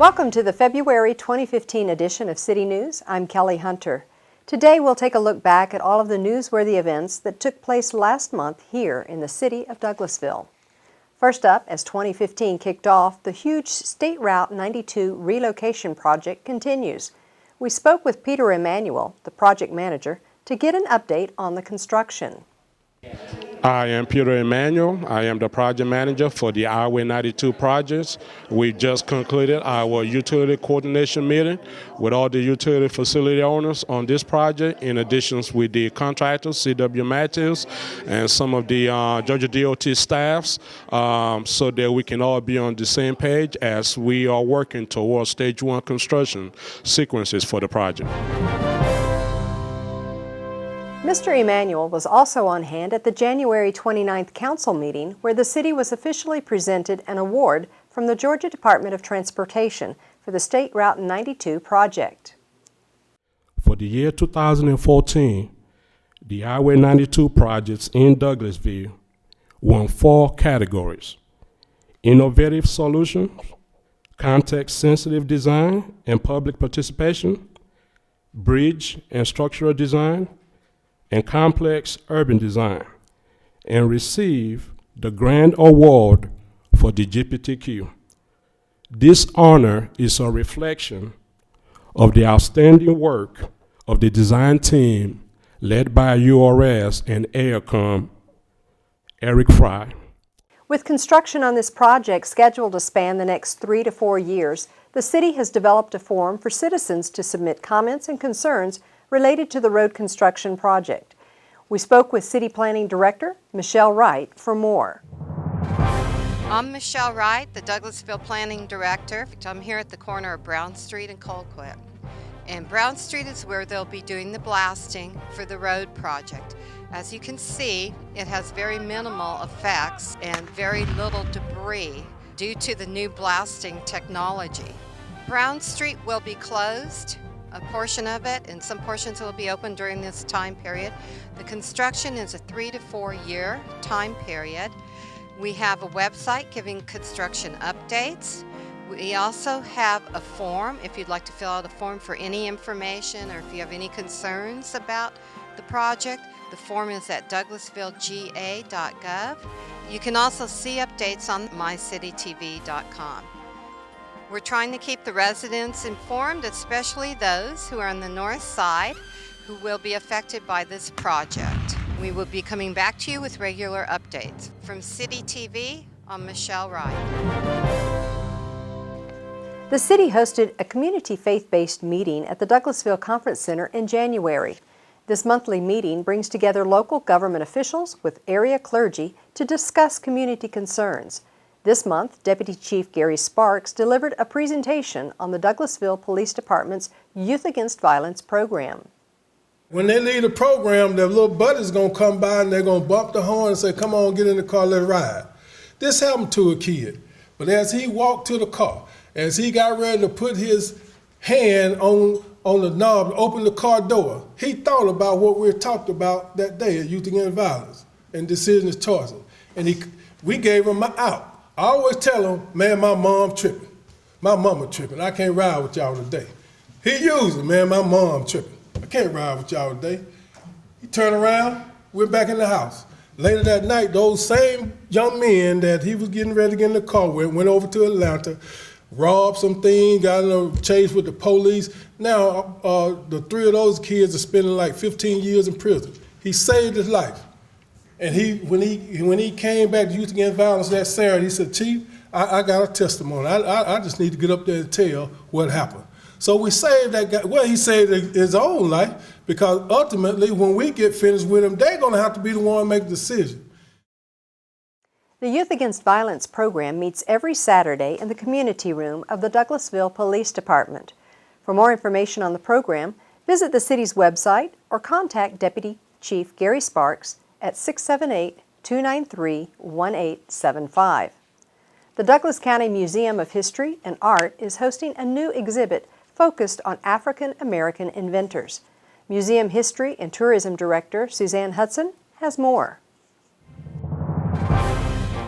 Welcome to the February 2015 edition of City News. I'm Kellie Hunter. Today we'll take a look back at all of the newsworthy events that took place last month here in the city of Douglasville. First up, as 2015 kicked off, the huge State Route 92 relocation project continues. We spoke with Peter Emanuel, the project manager, to get an update on the construction. I am Peter Emanuel. I am the project manager for the Highway 92 projects. We just concluded our utility coordination meeting with all the utility facility owners on this project, in addition with the contractors, C.W. Matthews, and some of the Georgia DOT staffs, so that we can all be on the same page as we are working towards stage 1 construction sequences for the project. Mr. Emanuel was also on hand at the January 29th council meeting where the city was officially presented an award from the Georgia Department of Transportation for the State Route 92 project. For the year 2014, the Highway 92 projects in Douglasville won 4 categories: innovative solutions, context-sensitive design and public participation, bridge and structural design, and complex urban design, and receive the grand award for the GPTQ. This honor is a reflection of the outstanding work of the design team led by URS and AirCom, Eric Fry. With construction on this project scheduled to span the next 3 to 4 years, the city has developed a forum for citizens to submit comments and concerns related to the road construction project. We spoke with City Planning Director Michelle Wright for more. I'm Michelle Wright, the Douglasville Planning Director. I'm here at the corner of Brown Street and Colquitt. And Brown Street is where they'll be doing the blasting for the road project. As you can see, it has very minimal effects and very little debris due to the new blasting technology. Brown Street will be closed, a portion of it, and some portions will be open during this time period. The construction is a 3 to 4 year time period. We have a website giving construction updates. We also have a form if you'd like to fill out a form for any information or if you have any concerns about the project. The form is at douglasvillega.gov. You can also see updates on mycitytv.com. We're trying to keep the residents informed, especially those who are on the north side who will be affected by this project. We will be coming back to you with regular updates. From City TV, I'm Michelle Wright. The city hosted a community faith-based meeting at the Douglasville Conference Center in January. This monthly meeting brings together local government officials with area clergy to discuss community concerns. This month, Deputy Chief Gary Sparks delivered a presentation on the Douglasville Police Department's Youth Against Violence program. When they leave the program, their little buddy's gonna come by and they're gonna bump the horn and say, "Come on, get in the car, let's ride." This happened to a kid, but as he walked to the car, as he got ready to put his hand on the knob to open the car door, he thought about what we talked about that day at Youth Against Violence and decisions choices, and we gave him an out. I always tell him, "Man, my mom tripping. My mama tripping. I can't ride with y'all today." He used it, "Man, my mom tripping. I can't ride with y'all today." He turned around, went back in the house. Later that night, those same young men that he was getting ready to get in the car with went over to Atlanta, robbed some things, got in a chase with the police. Now, the 3 of those kids are spending like 15 years in prison. He saved his life. And when he came back to Youth Against Violence that Saturday, he said, "Chief, I got a testimony. I just need to get up there and tell what happened." So we saved that guy. Well, he saved his own life because ultimately when we get finished with him, they're going to have to be the one to make the decision. The Youth Against Violence program meets every Saturday in the community room of the Douglasville Police Department. For more information on the program, visit the city's website or contact Deputy Chief Gary Sparks at 678-293-1875. The Douglas County Museum of History and Art is hosting a new exhibit focused on African American inventors. Museum History and Tourism Director Suzanne Hudson has more.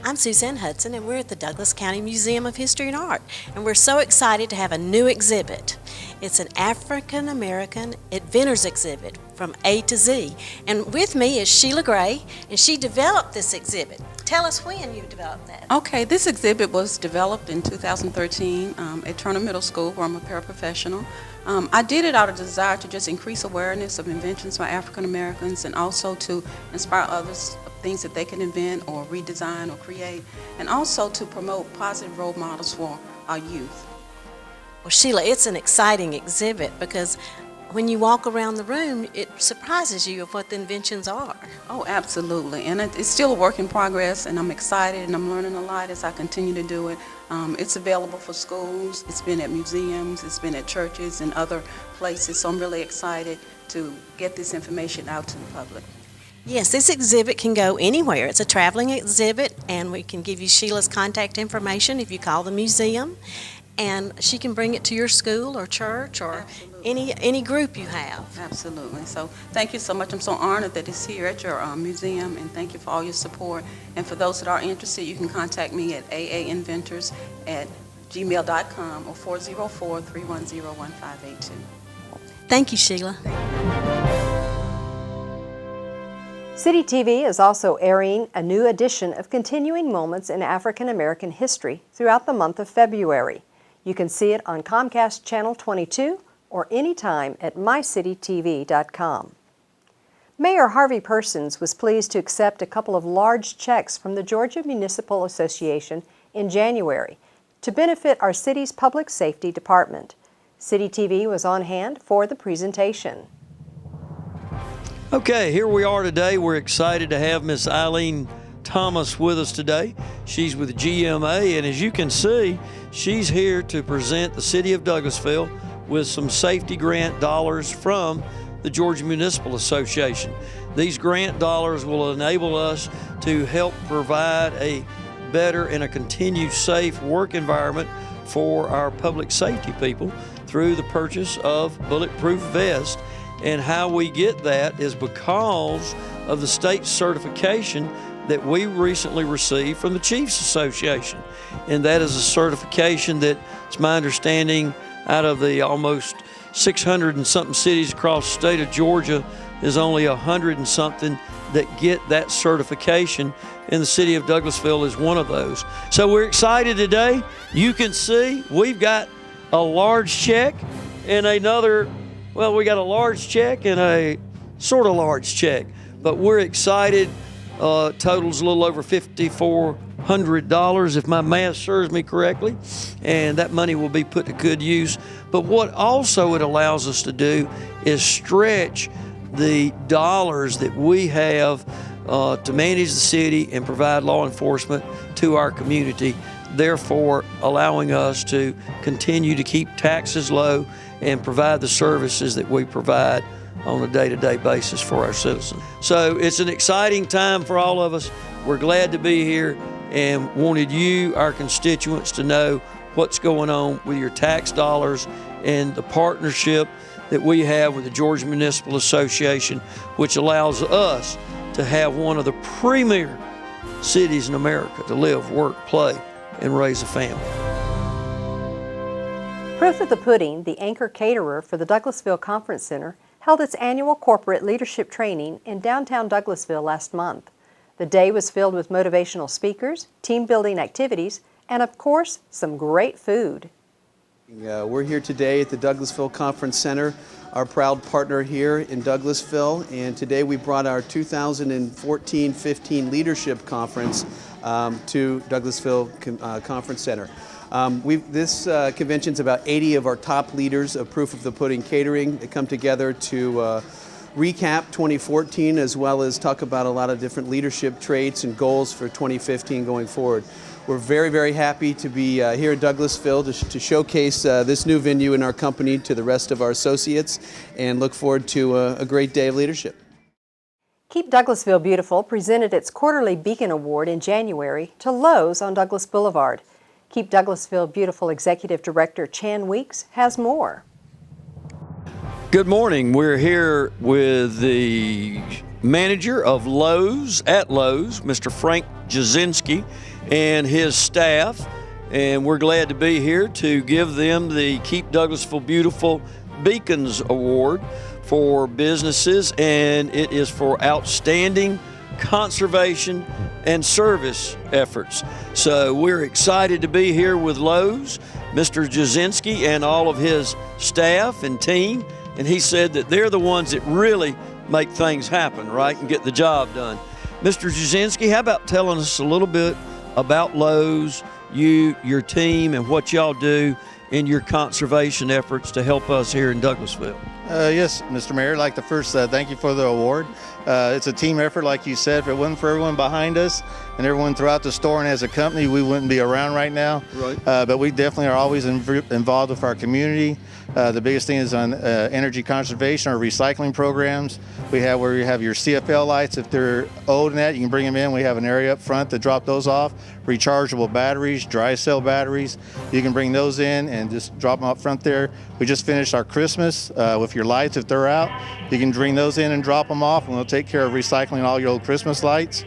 I'm Suzanne Hudson, and we're at the Douglas County Museum of History and Art, and we're so excited to have a new exhibit. It's an African American Inventors exhibit from A to Z, and with me is Sheila Gray, and she developed this exhibit. Tell us when you developed that. Okay, this exhibit was developed in 2013 at Turner Middle School, where I'm a paraprofessional. I did it out of desire to just increase awareness of inventions by African Americans and also to inspire others of things that they can invent or redesign or create, and also to promote positive role models for our youth. Well, Sheila, it's an exciting exhibit because when you walk around the room, it surprises you of what the inventions are. Oh, absolutely, and it's still a work in progress, and I'm excited and I'm learning a lot as I continue to do it. It's available for schools, it's been at museums, it's been at churches and other places, so I'm really excited to get this information out to the public. Yes, this exhibit can go anywhere. It's a traveling exhibit, and we can give you Sheila's contact information if you call the museum, and she can bring it to your school or church or any group you have. Absolutely. So thank you so much. I'm so honored that it's here at your museum, and thank you for all your support. And for those that are interested, you can contact me at aainventors@gmail.com or 404-310-1582. Thank you, Sheila. City TV is also airing a new edition of Continuing Moments in African American History throughout the month of February. You can see it on Comcast Channel 22 or anytime at mycitytv.com. Mayor Harvey Persons was pleased to accept a couple of large checks from the Georgia Municipal Association in January to benefit our city's public safety department. City TV was on hand for the presentation. Okay, here we are today. We're excited to have Miss Eileen Thomas with us today. She's with GMA, and as you can see, she's here to present the City of Douglasville with some safety grant dollars from the Georgia Municipal Association. These grant dollars will enable us to help provide a better and a continued safe work environment for our public safety people through the purchase of bulletproof vests. And how we get that is because of the state certification that we recently received from the Chiefs Association. And that is a certification that, it's my understanding, out of the almost 600 and something cities across the state of Georgia, there's only 100 and something that get that certification, and the city of Douglasville is one of those. So we're excited today. You can see we've got a large check and another, well, we got a large check and a sort of large check, but we're excited. Totals a little over $5,400 if my math serves me correctly, and that money will be put to good use. But what also it allows us to do is stretch the dollars that we have to manage the city and provide law enforcement to our community, therefore allowing us to continue to keep taxes low and provide the services that we provide on a day-to-day basis for our citizens. So it's an exciting time for all of us. We're glad to be here and wanted you, our constituents, to know what's going on with your tax dollars and the partnership that we have with the Georgia Municipal Association, which allows us to have one of the premier cities in America to live, work, play, and raise a family. Proof of the Pudding, the anchor caterer for the Douglasville Conference Center, held its annual corporate leadership training in downtown Douglasville last month. The day was filled with motivational speakers, team-building activities, and of course, some great food. We're here today at the Douglasville Conference Center, our proud partner here in Douglasville, and today we brought our 2014-15 Leadership Conference to Douglasville Conference Center. This convention's about 80 of our top leaders of Proof of the Pudding Catering. They come together to recap 2014 as well as talk about a lot of different leadership traits and goals for 2015 going forward. We're very, very happy to be here in Douglasville to showcase this new venue in our company to the rest of our associates, and look forward to a great day of leadership. Keep Douglasville Beautiful presented its quarterly Beacon Award in January to Lowe's on Douglas Boulevard. Keep Douglasville Beautiful Executive Director Chan Weeks has more. Good morning. We're here with the manager of Lowe's, at Lowe's, Mr. Frank Jasinski, and his staff, and we're glad to be here to give them the Keep Douglasville Beautiful Beacons Award for businesses, and it is for outstanding conservation and service efforts. So we're excited to be here with Lowe's, Mr. Jasinski and all of his staff and team, and he said that they're the ones that really make things happen, right, and get the job done. Mr. Jasinski, how about telling us a little bit about Lowe's, you, your team, and what y'all do in your conservation efforts to help us here in Douglasville? Yes, Mr. Mayor, I'd like to first thank you for the award. It's a team effort, like you said. If it wasn't for everyone behind us and everyone throughout the store and as a company, we wouldn't be around right now. Right. But we definitely are always involved with our community. The biggest thing is on energy conservation or recycling programs. We have where you have your CFL lights. If they're old and that, you can bring them in. We have an area up front to drop those off. Rechargeable batteries, dry cell batteries. You can bring those in and just drop them up front there. We just finished our Christmas with your lights. If they're out, you can bring those in and drop them off, and we'll take care of recycling all your old Christmas lights.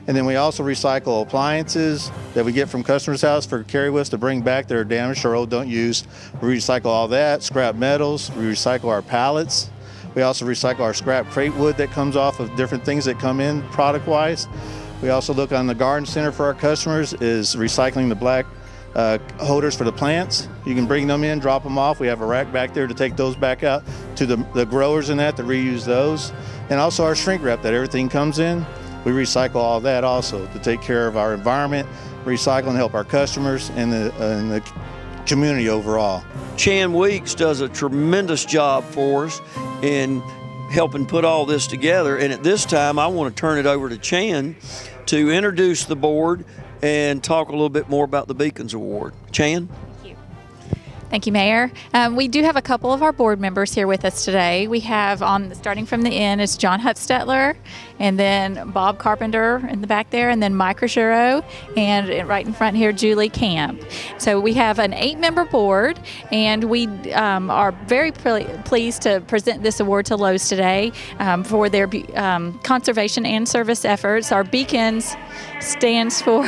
And then we also recycle appliances that we get from customers' house for carry with us to bring back that are damaged or old, don't use. We recycle all that, scrap metals, we recycle our pallets. We also recycle our scrap crate wood that comes off of different things that come in product-wise. We also look on the garden center for our customers is recycling the black holders for the plants. You can bring them in, drop them off. We have a rack back there to take those back out to the growers in that to reuse those. And also our shrink wrap that everything comes in. We recycle all that also to take care of our environment, recycle and help our customers and the community overall. Chan Weeks does a tremendous job for us in helping put all this together. And at this time, I want to turn it over to Chan to introduce the board and talk a little bit more about the Beacons Award. Chan? Thank you, Mayor. We do have a couple of our board members here with us today. We have starting from the end is John Hutstetler, and then Bob Carpenter in the back there, and then Mike Ruggiero, and right in front here, Julie Camp. So we have an 8-member board, and we are very pleased to present this award to Lowe's today for their conservation and service efforts. Our Beacons stands for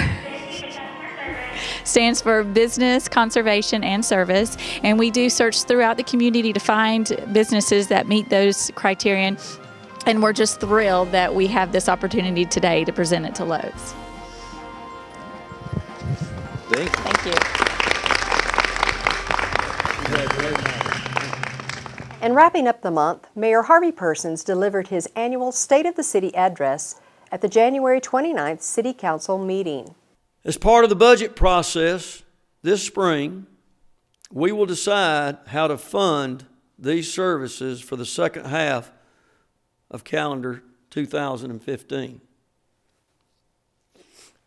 Business, Conservation, and Service, and we do search throughout the community to find businesses that meet those criteria, and we're just thrilled that we have this opportunity today to present it to Lowe's. Thank you. And wrapping up the month, Mayor Harvey Persons delivered his annual State of the City address at the January 29th City Council meeting. As part of the budget process this spring, we will decide how to fund these services for the second half of calendar 2015.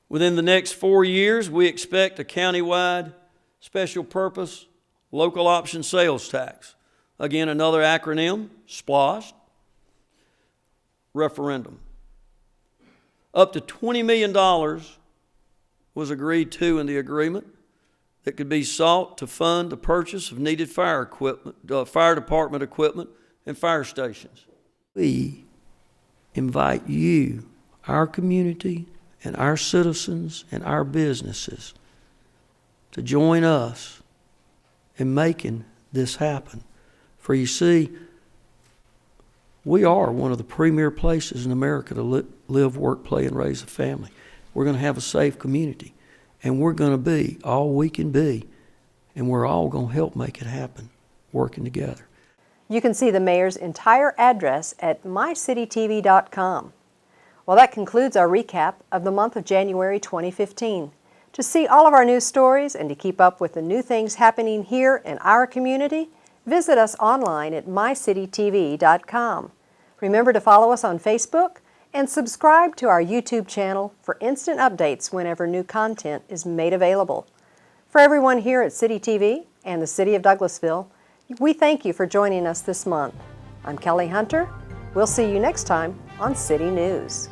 Within the next 4 years, we expect a countywide special purpose local option sales tax. Again, another acronym, SPLOST, referendum. Up to $20 million was agreed to in the agreement that could be sought to fund the purchase of needed fire equipment, fire department equipment, and fire stations. We invite you, our community, and our citizens and our businesses to join us in making this happen. For you see, we are one of the premier places in America to live, work, play, and raise a family. We're going to have a safe community, and we're going to be all we can be, and we're all going to help make it happen, working together. You can see the mayor's entire address at mycitytv.com. Well, that concludes our recap of the month of January 2015. To see all of our news stories and to keep up with the new things happening here in our community, visit us online at mycitytv.com. Remember to follow us on Facebook and subscribe to our YouTube channel for instant updates whenever new content is made available. For everyone here at City TV and the City of Douglasville, we thank you for joining us this month. I'm Kellie Hunter. We'll see you next time on City News.